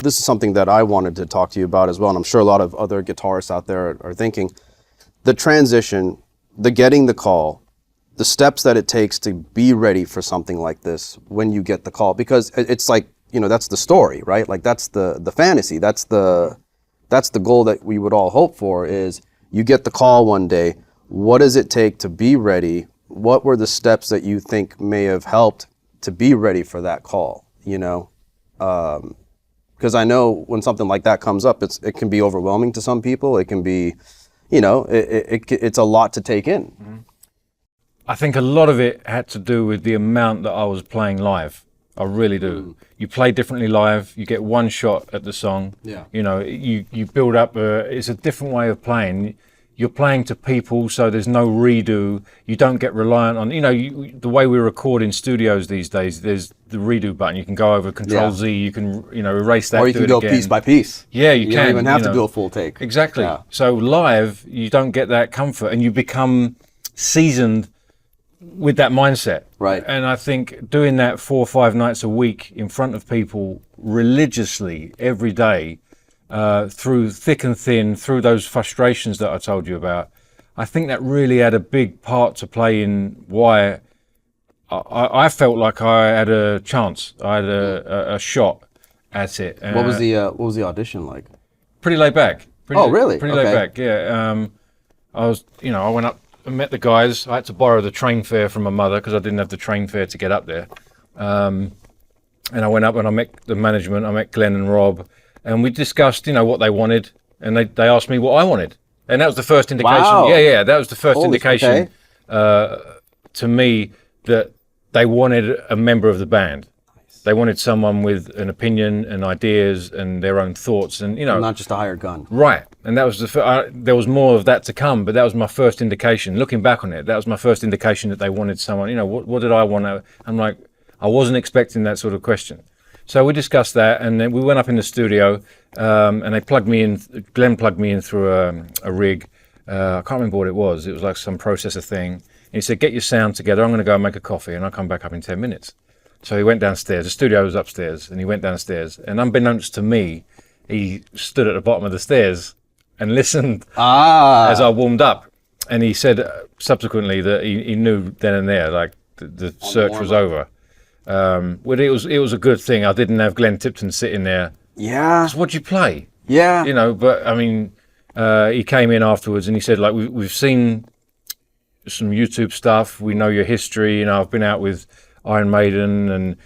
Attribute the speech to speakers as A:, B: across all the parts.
A: This is something that I wanted to talk to you about as well, and I'm sure a lot of other guitarists out there are thinking. The transition, the getting the call, the steps that it takes to be ready for something like this when you get the call, because it's like, you know, that's the story, right? Like that's the fantasy, that's the goal that we would all hope for, is you get the call one day. What does it take to be ready? What were the steps that you think may have helped to be ready for that call, you know? Because I know when something like that comes up, it can be overwhelming to some people. It can be, you know, it's a lot to take in.
B: Mm-hmm. I think a lot of it had to do with the amount that I was playing live. I really do. You play differently live. You get one shot at the song. Yeah. You know, you build up. It's a different way of playing. You're playing to people, so there's no redo. You don't get reliant on, you know, the way we record in studios these days, there's the redo button. You can go over Control Z, you can, you know, erase that,
A: or you can go piece by piece.
B: Yeah, you can.
A: You don't even have to do a full take.
B: Exactly.
A: Yeah.
B: So live, you don't get that comfort, and you become seasoned with that mindset.
A: Right.
B: And I think doing that 4 or 5 nights a week in front of people religiously every day, through thick and thin, through those frustrations that I told you about, I think that really had a big part to play in why I felt like I had a chance. I had a shot at it.
A: What was the audition like?
B: Pretty laid back.
A: Really?
B: Pretty laid back. Yeah. I was, you know, I went up and met the guys. I had to borrow the train fare from my mother because I didn't have the train fare to get up there. And I went up and I met the management. I met Glenn and Rob. And we discussed, you know, what they wanted, and they asked me what I wanted, and that was the first indication.
A: Wow.
B: Yeah, that was the first indication to me that they wanted a member of the band. Nice. They wanted someone with an opinion and ideas and their own thoughts, and you know,
A: not just a hired gun.
B: Right, and that was there was more of that to come, but that was my first indication. Looking back on it, that was my first indication that they wanted someone. You know, what did I want? I'm like, I wasn't expecting that sort of question. So we discussed that, and then we went up in the studio, and they plugged me in. Glenn plugged me in through a rig. I can't remember what it was. It was like some processor thing. And he said, "Get your sound together. I'm going to go and make a coffee, and I'll come back up in 10 minutes." So he went downstairs. The studio was upstairs, and he went downstairs. And unbeknownst to me, he stood at the bottom of the stairs and listened as I warmed up. And he said subsequently that he knew then and there, like the search was over. Well, it was a good thing I didn't have Glenn Tipton sitting there.
A: Yeah.
B: 'Cause what'd you play?
A: Yeah.
B: You know, but I mean, he came in afterwards and he said, like, we've seen some YouTube stuff. We know your history. You know, I've been out with Iron Maiden, and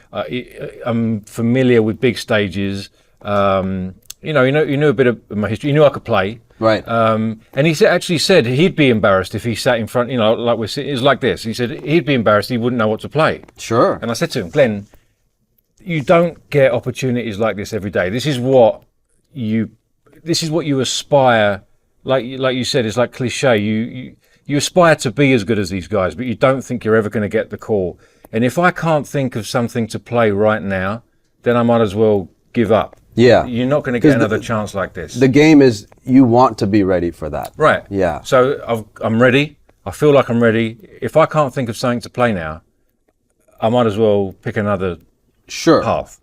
B: I'm familiar with big stages. You know, you knew a bit of my history. You knew I could play.
A: Right.
B: And he actually said he'd be embarrassed if he sat in front, you know, like we're sitting, it was like this. He said he'd be embarrassed, he wouldn't know what to play.
A: Sure.
B: And I said to him, Glenn, you don't get opportunities like this every day. This is what you aspire, like you said, it's like cliche. You aspire to be as good as these guys, but you don't think you're ever going to get the call. And if I can't think of something to play right now, then I might as well give up.
A: Yeah.
B: You're not going to get another chance like this.
A: The game is, you want to be ready for that.
B: Right.
A: Yeah.
B: So I'm ready. I feel like I'm ready. If I can't think of something to play now, I might as well pick another path.